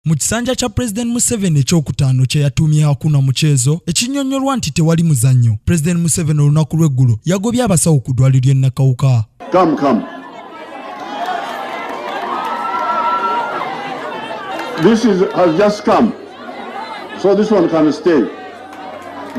Mu kisanja kya President Museveni eky'okutaano kye yatumye hakuna muchezo ekinyonnyolwa nti tewali muzannyo. President Museveni olunaku lw'eggulo yagobye abasawo ku ddwaaliro ly'e Nakawuka. Come. This has just come, so this one can stay.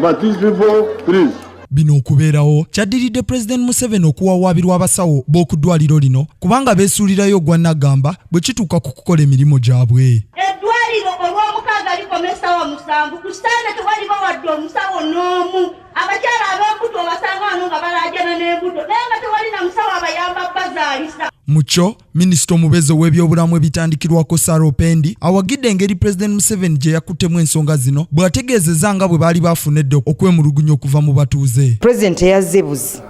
But these people, please. Bino okubeerawo kyaddiridde President Museveni okuwawaabirwa abasawo b'oku ddwaaliro lino kubanga beesuulirayo gwa Nagamba bwe kituuka ku kukola emirimu gyabwe. Eddwaaliro olw'omukaaga likomesa wa musanvu ku kitanda tewali bawadde omusawo n'omu. Abakyala ab'embuto obasanga wano nga balaajana n'embuto naye nga tewali na musawo abayamba bazaalisa. Mucho Minisitule omubezi w'ebyobulamu ebitandikirwako Saropendi awagidde engeri President Museveni gye yakuttemu ensonga zino bw'ategeezezza nga bwe baali baafunedde okwemulugunya okuva mu batuuze. President yazze buzi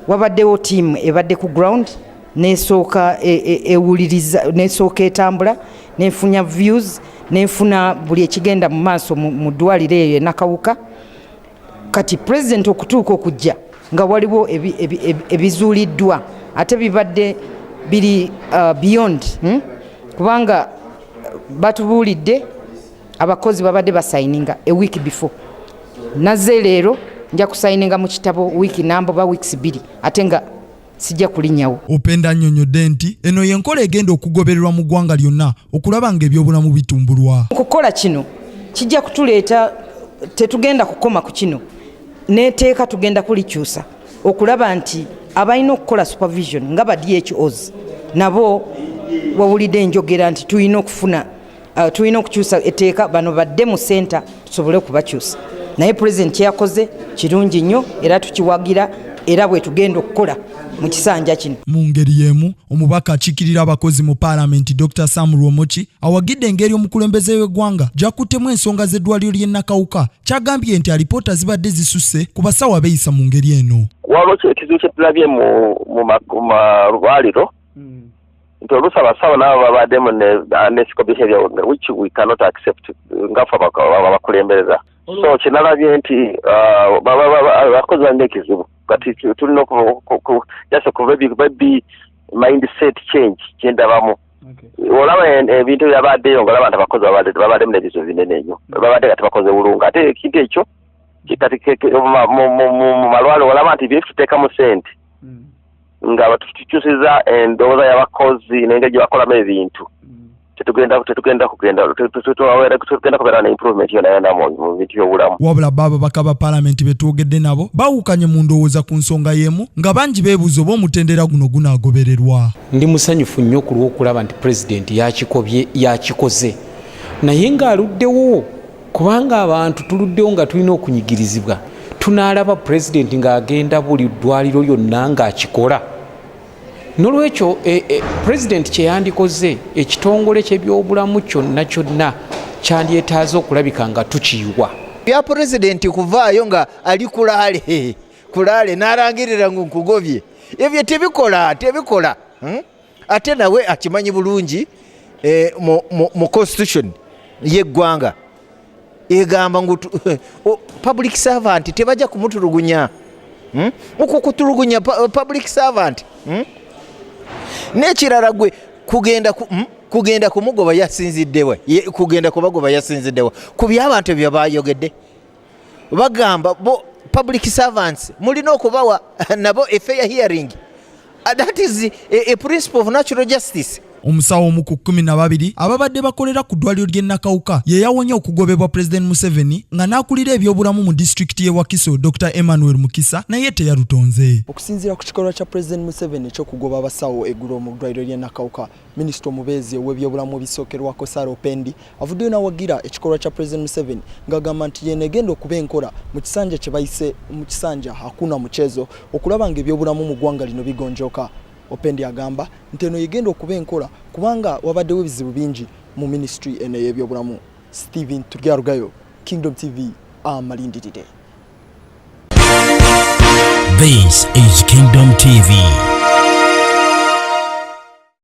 wabaddewo ttiimu ebadde ku ground n'esooka ewuliriza n'esooka etambula n'efunya views n'efuna buli ekigenda mu maaso mu ddwaaliro eyo e Nakawuka. Kati President okutuuka okujja nga waliwo ebizuuliddwa ate bibadde biri beyond kubanga batubuulidde abakozi babadde basayininga a week before. Nazze leero nja kusayininga mu kitabo week namba ba weeks 2 ate nga sijja kulinnyawo. Openda annyonnyodde nti eno y'enkola egenda okugobererwa mu ggwanga lyonna okulaba ng'ebyobulamu bitumbulwa. Okukola kino kijja kutuleeta tetugenda kukoma ku kino n'eteeka tugenda kulikyusa okulaba nti abalina okukola supervision nga ba DHOs nabo wawulidde enjogera nti tulina okukyusa etteeka bano badde mu center tusobole okubakyusa. Naye President yakoze kirungi nnyo era tukiwagira era bwe tugenda okukola mu kisanja kino. Mu ngeri y'emu omubaka akikiirira abakozi mu Parliament Dr. Lyomoki awagidde engeri omukulembeze w'eggwanga gy'akuttemu ensonga z'eddwaaliro ly'e Nakawuka kyagambye nti alipoota zibadde zisusse ku basawo abeeyisa mu ngeri eno. Waliwo ekizibu kye tulabye mu malwaliro nti oluusi abasawo nabo babaddemu n'ebisiko behavior which we cannot accept nga ffe abakulembereza. So kinalabye nti abakozi balina ekizibu kati tulina okuba mindset change kyendabamu. Olaba ebintu byabaddeyo ng'olaba nti abakozi babaddemu n'ebizibu binene nnyo babadde nga tebakoze bulungi ate ekintu ekyo mu malwaliro olaba nti bye tuteekamu ssente nga tukyusiza endowooza y'abakozi n'engeri gye bakolamu ebintu tetugenda kubeera ne improvement yonna mu bintu by'obulamu. Wabula babaka ba Parliament betwogedde nabo bawukanye mu ndowooza ku nsonga y'emu nga bangi beebuuza oba omutendera guno gunaagobererwa. Ndi musanyufu nnyo ku lw'okulaba nti President yakikoze naye ng'aluddewo kubanga abantu tuluddewo nga tulina okunyigirizibwa tunaalaba President ng'agenda buli ddwaaliro lyonna ng'akikola. N'olwekyo President kye yandikoze ekitongole ky'ebyobulamu kyonna kyandyetaaze okulabika nga tukiyiwa. Bya President kuvaayo nga ali kulaale n'alangirira ngu nkugobye ebyo tebikola ate nawe akimanyi bulungi mu constitution y'eggwanga egamba ngu public servant tebajja kumutulugunya okukutulugunya public servant n'ekirala gwe kugenda kumugoba yasinziddewa kugenda kubagoba yasinziddewa ku by'abantu bye bayogedde bagamba bo public servants mulina okubawa nabo a fair hearing. That is a principle of natural justice. Omusawo omu ku 12 ababadde bakolera ku ddwaaliro ly'e Nakawuka ye yawonye okugobebwa President Museveni nga n'akulira ebyobulamu mu disitulikiti y'e Wakiso Dr. Emmanuel Mukisa naye teyalutonze. Okusinziira ku kikolwa kya President Museveni eky'okugoba abasawo eggulo mu ddwaaliro ly'e Nakawuka, Minisitule omubezi ow'ebyobulamu bisookerwako Saropendi avuddeyo n'awagira ekikolwa kya President Museveni ng'agamba nti yeno egenda okuba enkola mu kisanja kye bayise mu kisanja hakuna muchezo okulaba ng'ebyobulamu mu ggwanga lino bigonjooka. Opendi agamba nti eno yegenda okuba enkola kubanga wabaddewo ebizibu bingi mu Ministry eno y'ebyobulamu. Steven Turyarugayo, Kingdom TV, amalindirire. This is Kingdom TV.